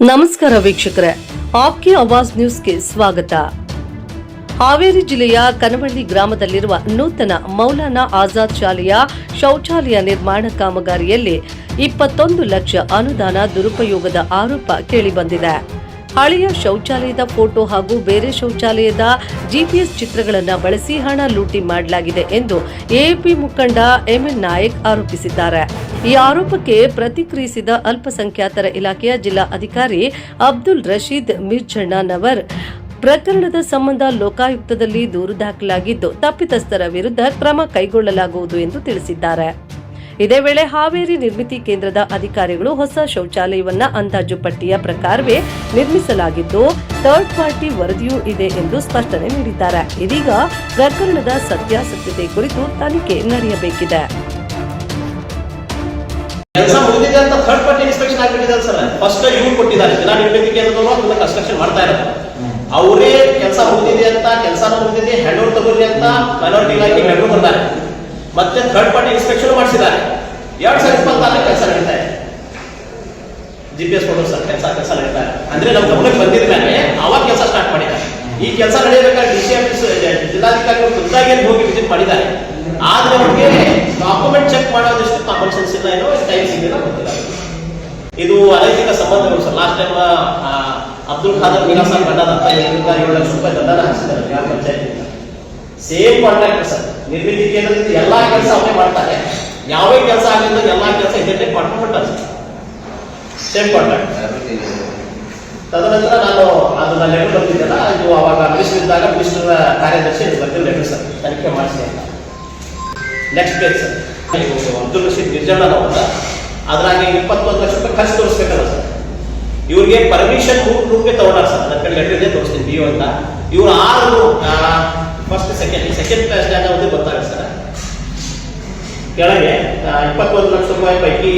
ನಮಸ್ಕಾರ ವೀಕ್ಷಕರೇ, ಆಪ್ಕಿ ಆವಾಜ್ ನ್ಯೂಸ್ಗೆ ಸ್ವಾಗತ. ಹಾವೇರಿ ಜಿಲ್ಲೆಯ ಕನವಳ್ಳಿ ಗ್ರಾಮದಲ್ಲಿರುವ ನೂತನ ಮೌಲಾನಾ ಆಜಾದ್ ಶಾಲೆಯ ಶೌಚಾಲಯ ನಿರ್ಮಾಣ ಕಾಮಗಾರಿಯಲ್ಲಿ 21 ಲಕ್ಷ ಅನುದಾನ ದುರುಪಯೋಗದ ಆರೋಪ ಕೇಳಿಬಂದಿದೆ. ಹಳೆಯ ಶೌಚಾಲಯದ ಫೋಟೋ ಹಾಗೂ ಬೇರೆ ಶೌಚಾಲಯದ ಜಿಪಿಎಸ್ ಚಿತ್ರಗಳನ್ನು ಬಳಸಿ ಹಣ ಲೂಟಿ ಮಾಡಲಾಗಿದೆ ಎಂದು ಎಎಪಿ ಮುಖಂಡ ಎಂಎನ್ ನಾಯಕ್ ಆರೋಪಿಸಿದ್ದಾರೆ. ಈ ಆರೋಪಕ್ಕೆ ಪ್ರತಿಕ್ರಿಯಿಸಿದ ಅಲ್ಪಸಂಖ್ಯಾತರ ಇಲಾಖೆಯ ಜಿಲ್ಲಾ ಅಧಿಕಾರಿ ಅಬ್ದುಲ್ ರಶೀದ್ ಮಿರ್ಜಣ್ಣನವರ್, ಪ್ರಕರಣದ ಸಂಬಂಧ ಲೋಕಾಯುಕ್ತದಲ್ಲಿ ದೂರು ದಾಖಲಾಗಿದ್ದು ತಪ್ಪಿತಸ್ಥರ ವಿರುದ್ಧ ಕ್ರಮ ಕೈಗೊಳ್ಳಲಾಗುವುದು ಎಂದು ತಿಳಿಸಿದ್ದಾರೆ. ಇದೇ ವೇಳೆ ಹಾವೇರಿ ನಿರ್ಮಿತಿ ಕೇಂದ್ರದ ಅಧಿಕಾರಿಗಳು ಹೊಸ ಶೌಚಾಲಯವನ್ನ ಅಂದಾಜು ಪಟ್ಟಿಯ ಪ್ರಕಾರವೇ ನಿರ್ಮಿಸಲಾಗಿದ್ದು ಥರ್ಡ್ ಪಾರ್ಟಿ ವರದಿಯೂ ಇದೆ ಎಂದು ಸ್ಪಷ್ಟನೆ ನೀಡಿದ್ದಾರೆ. ಇದೀಗ ಪ್ರಕರಣದ ಸತ್ಯಾಸತ್ಯತೆ ಕುರಿತು ತನಿಖೆ ನಡೆಯಬೇಕಿದೆ. ಕೆಲಸ ಮುಗಿದಿದೆ ಅಂತ ಥರ್ಡ್ ಪಾರ್ಟಿ ಇನ್ಸ್ಪೆಕ್ಷನ್ ಆಗಿಬಿಟ್ಟಿದ್ದಾರೆ ಸರ್. ಫಸ್ಟ್ ಇವ್ರು ಕೊಟ್ಟಿದ್ದಾರೆ, ಜಿಲ್ಲಾ ನಿರ್ಮಿತಿ ಕೇಂದ್ರದವರು ಅದನ್ನ ಕನ್ಸ್ಟ್ರಕ್ಷನ್ ಮಾಡ್ತಾ ಇರೋದು. ಅವರೇ ಕೆಲಸ ಮುಗಿದಿದೆ ಅಂತ, ಕೆಲಸನೂ ಮುಗಿದಿದೆ, ಹ್ಯಾಂಡ್ ಓವರ್ ತಗೊಳ್ಳಿ ಅಂತ ಮೈನಾರಿಟಿ ಇಲಾಖೆ ಲೆಟರ್ ಬರ್ತಾರೆ. ಮತ್ತೆ ಥರ್ಡ್ ಪಾರ್ಟಿ ಇನ್ಸ್ಪೆಕ್ಷನ್ ಮಾಡಿಸಿದ್ದಾರೆ. 2024 ಕೆಲಸ ನಡೀತಾ ಇದೆ. ಜಿಪಿಎಸ್ ಫೋಟೋ ಸರ್ ಕೆಲಸ ನಡೀತಾ ಇದೆ. ಅಂದ್ರೆ ನಮ್ಮ ಗಮನಕ್ಕೆ ಬಂದಿದ ಮೇಲೆ ಅವಾಗ ಕೆಲಸ ಸ್ಟಾರ್ಟ್ ಮಾಡಿದ್ದಾರೆ. ಈ ಕೆಲಸ ನಡೆಯಬೇಕಾದ್ರೆ ಡಿಸಿ ಆಫೀಸ್ ಜಿಲ್ಲಾಧಿಕಾರಿಗಳು ಖುದ್ದಾಗಿ ಹೋಗಿ ವಿಸಿಟ್ ಮಾಡಿದ್ದಾರೆ. ಆದ್ರೆ ಅವ್ರಿಗೆ ಡಾಕ್ಯುಮೆಂಟ್ ಚೆಕ್ ಮಾಡೋದಷ್ಟು ಕಾಮನ್ ಸೆನ್ಸ್ ಇಲ್ಲ, ಏನೋ ಟೈಮ್ ಸಿಗಲಿಲ್ಲ, ಗೊತ್ತಿಲ್ಲ. ಇದು ಅನೈತಿಕ ಸಂಬಂಧಗಳು sir. Last time Abdul Khader Meera Saheb ಗಂಡದಂತ 7 ಲಕ್ಷ ರೂಪಾಯಿ ದಂಡನ ಹಾಕಿದ್ದಾರೆ ಗ್ರಾಮ ಪಂಚಾಯತ್. Same contractor sir. ನಿರ್ಮಿತಿ ಕೇಂದ್ರದಿಂದ ಎಲ್ಲಾ ಕೆಲಸ ಅವರೇ ಮಾಡ್ತಾರೆ. ಯಾವೇ ಕೆಲಸ ಆಗಿಲ್ಲ, ಎಲ್ಲಾ ಕೆಲಸ ಇದನ್ನೇ ಮಾಡ್ಕೊಂಡ್ಬಿಟ್ಟಾರೆ ಸರ್. Same contract. ತದನಂತರ ನಾನು ಅದನ್ನ ಲೆಟರ್ ಬರ್ತಿದ್ದೆಲ್ಲ, ಇದು ಅವಾಗ ಮಿನಿಸ್ಟರ್ ಇದ್ದಾಗ ಮಿನಿಸ್ಟರ್ ಕಾರ್ಯದರ್ಶಿ ಬರ್ತಿದ್ದ ಲೆಟರ್ ಸರ್, ತನಿಖೆ ಮಾಡಿಸಿ ಅಂತ. Next page sir, Abdul Rasheed ಮಿರ್ಜಣ್ಣನವರ ಅದ್ರಾಗ 21 ಲಕ್ಷ ರೂಪಾಯಿ ಖರ್ಚು ತೋರಿಸ್ಬೇಕಲ್ಲ ಸರ್. ಇವ್ರಿಗೆ ಪರ್ಮಿಷನ್ 3 ರೂಪಾಯಿ ತಗೊಂಡಾರ ಸರ್. ನನ್ನ ಕಡೆ ಲೆಟರ್ ಇದೆ, ತೋರಿಸ್ತೀನಿ ಡಿಒ ಅಂತ. ಇವ್ರು 6 ಫಸ್ಟ್ ಸೆಕೆಂಡ್ ಕ್ಲಾಸ್ ಜಾಗ ಬರ್ತಾರೆ ಸರ್. ಕೆಳಗೆ 21 ಲಕ್ಷ ರೂಪಾಯಿ ಪೈಕಿ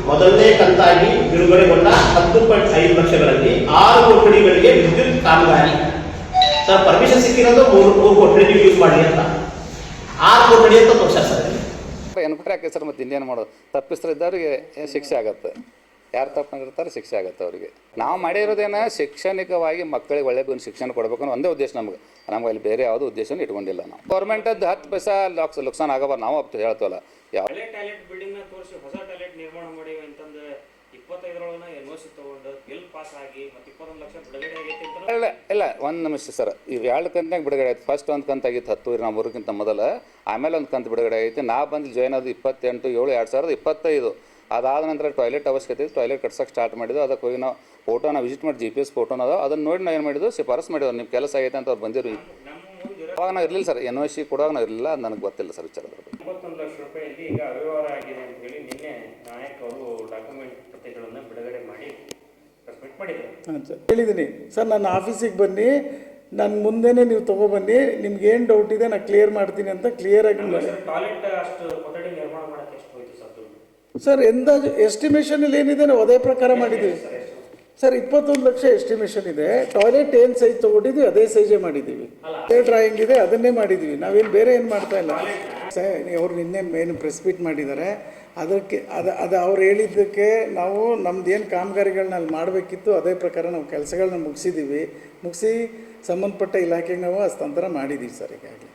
ಮೊದಲನೇ ಕಂತಾಗಿ ಬಿಡುಗಡೆಗೊಂಡ 10.5 ಲಕ್ಷಗಳಲ್ಲಿ 6 ಕೊಠಡಿಗಳಿಗೆ ವಿದ್ಯುತ್ ಕಾಮಗಾರಿ ಸರ್. ಪರ್ಮಿಷನ್ ಸಿಕ್ಕಿರೋದು 3 ಕೊಠಡಿ ಯೂಸ್ ಮಾಡಿ ಅಂತ, 6 ಕೊಠಡಿ ಅಂತ ತೋರ್ಸಾರ ಸರ್. ಎನ್ಕ್ವೈರಿ ಹಾಕಿ ಸರ್. ಮತ್ತೆ ಇನ್ನೇನು ಮಾಡೋದು? ತಪ್ಪಿಸ್ತಿದ್ದವ್ರಿಗೆ ಶಿಕ್ಷೆ ಆಗತ್ತೆ. ಯಾರು ತಪ್ಪು ಮಾಡಿರ್ತಾರೆ ಶಿಕ್ಷೆ ಆಗುತ್ತೆ ಅವರಿಗೆ. ನಾವು ಮಾಡಿರೋದೇನ ಶೈಕ್ಷಣಿಕವಾಗಿ ಮಕ್ಕಳಿಗೆ ಒಳ್ಳೆ ಶಿಕ್ಷಣ ಕೊಡಬೇಕು ಅನ್ನೋ ಒಂದೇ ಉದ್ದೇಶ ನಮಗೆ. ಅಲ್ಲಿ ಬೇರೆ ಯಾವುದೂ ಉದ್ದೇಶನೂ ಇಟ್ಕೊಂಡಿಲ್ಲ ನಾವು. ಗೌರ್ಮೆಂಟದ್ದು 10 ಪೈಸಾ ಲುಕ್ಸಾನ್ ಆಗಬಾರ್ದು, ನಾವು ಅಪ್ತು ಹೇಳ್ತವಲ್ಲ. ಯಾವ ಟಾಯ್ಲೆಟ್ ಬಿಲ್ಡಿಂಗ್ ತೋರಿಸಿ ಹೊಸ ಟಾಯ್ಲೆಟ್ ನಿರ್ಮಾಣ ಮಾಡಿ ಅಂತಂದ್ರೆ 25 ಎನ್ಒಸಿ ತಗೊಂಡು ಬಿಲ್ ಪಾಸ್ ಆಗಿ ಮತ್ತೆ 21 ಲಕ್ಷ ಬಿಡುಗಡೆ ಆಗೈತೆ. ಇಲ್ಲ ಒಂದು ನಿಮಿಷ ಸರ್. ಇವು 2 ಕಂತಿನಾಗ ಬಿಡುಗಡೆ ಆಯ್ತು. ಫಸ್ಟ್ ಒಂದು ಕಂತು ಆಗಿತ್ತು 10 ನಾವು 3ಕ್ಕಿಂತ ಮೊದಲು. ಆಮೇಲೆ ಒಂದು ಕಂತು ಬಿಡುಗಡೆ ಆಗೈತಿ. ನಾ ಬಂದು ಜಾಯ್ನ್ ಆದ 28/7/2025. ಅದಾದ ನಂತರ ಟಾಯ್ಲೆಟ್ ಅವಶ್ಯಕತೆ ಇತ್ತು. ಟಾಯ್ಲೆಟ್ ಕಟ್ಸೋಕೆ ಸ್ಟಾರ್ಟ್ ಮಾಡಿದ್ದು. ಅದಕ್ಕೆ ಹೋಗಿ ನಾವು ಫೋಟೋನ ವಿಸಿಟ್ ಮಾಡಿ GPS ಫೋಟೋನ ಅದ, ಅದನ್ನು ನೋಡಿ ನಾವು ಏನು ಮಾಡಿದ್ದು, ಶಿಫಾರಸ್ ಮಾಡಿದ್ರು. ನಿಮ್ಮ ಕೆಲಸ ಆಗೈತೆ ಅಂತ ಅವ್ರು ಬಂದಿರು. ಅವಾಗ ನಾವು ಇರಲಿಲ್ಲ ಸರ್, NOC ಕೊಡುವಾಗ ನಾವು ಇರಲಿಲ್ಲ. ಅದು ನನಗೆ ಗೊತ್ತಿಲ್ಲ ಸರ್ ವಿಚಾರದ ಬಗ್ಗೆ. 21 ಲಕ್ಷ ರೂಪಾಯಿಯಲ್ಲಿ ಈಗ ಅವ್ಯವಹಾರ ಆಗಿದೆ ಅಂತ ಹೇಳಿ ನಿನ್ನೆ ನಾಯಕ್ ಅವರು ಡಾಕ್ಯುಮೆಂಟ್ ಪ್ರತಿಗಳನ್ನು ಬಿಡುಗಡೆ ಮಾಡಿ ಸಬ್ಮಿಟ್ ಮಾಡಿದ್ರು. ಹಾಂ ಸರ್, ಹೇಳಿದ್ದೀನಿ ಸರ್. ನನ್ನ ಆಫೀಸಿಗೆ ಬನ್ನಿ, ನನ್ನ ಮುಂದೆನೇ ನೀವು ತೊಗೊಬನ್ನಿ, ನಿಮ್ಗೆ ಏನು ಡೌಟ್ ಇದೆ ನಾನು ಕ್ಲಿಯರ್ ಮಾಡ್ತೀನಿ ಅಂತ ಕ್ಲಿಯರಾಗಿ ಮಾಡಿ. ಟಾಯ್ಲೆಟ್ ಅಷ್ಟು ಕೊಠಡಿ ನಿರ್ಮಾಣ ಮಾಡೋಕ್ಕೆ ಎಷ್ಟು ಹೋಯ್ತು ಸರ್ ದುಡ್ಡು? ಸರ್ ಎಂದಾಜು ಎಸ್ಟಿಮೇಷನಲ್ಲಿ ಏನಿದೆ ನಾವು ಅದೇ ಪ್ರಕಾರ ಮಾಡಿದ್ದೀವಿ ಸರ್. 21 ಲಕ್ಷ ಎಸ್ಟಿಮೇಷನ್ ಇದೆ. ಟಾಯ್ಲೆಟ್ ಏನು ಸೈಜ್ ತೊಗೊಂಡಿದ್ವಿ ಅದೇ ಸೈಜೇ ಮಾಡಿದ್ದೀವಿ. ಅದೇ ಡ್ರಾಯಿಂಗ್ ಇದೆ, ಅದನ್ನೇ ಮಾಡಿದ್ದೀವಿ. ನಾವೇನು ಬೇರೆ ಏನು ಮಾಡ್ತಾ ಇಲ್ಲ ಸರ್. ಅವ್ರು ನಿನ್ನೆ ಏನು ಪ್ರೆಸ್ ಮೀಟ್ ಮಾಡಿದ್ದಾರೆ, ಅದಕ್ಕೆ ಅದು ಅವ್ರು ಹೇಳಿದ್ದಕ್ಕೆ ನಾವು ನಮ್ದು ಏನು ಕಾಮಗಾರಿಗಳನ್ನ ಅಲ್ಲಿ ಮಾಡಬೇಕಿತ್ತು ಅದೇ ಪ್ರಕಾರ ನಾವು ಕೆಲಸಗಳನ್ನ ಮುಗಿಸಿ ಸಂಬಂಧಪಟ್ಟ ಇಲಾಖೆಗೆ ನಾವು ಹಸ್ತಾಂತರ ಮಾಡಿದ್ದೀವಿ ಸರ್ ಈಗಾಗಲೇ.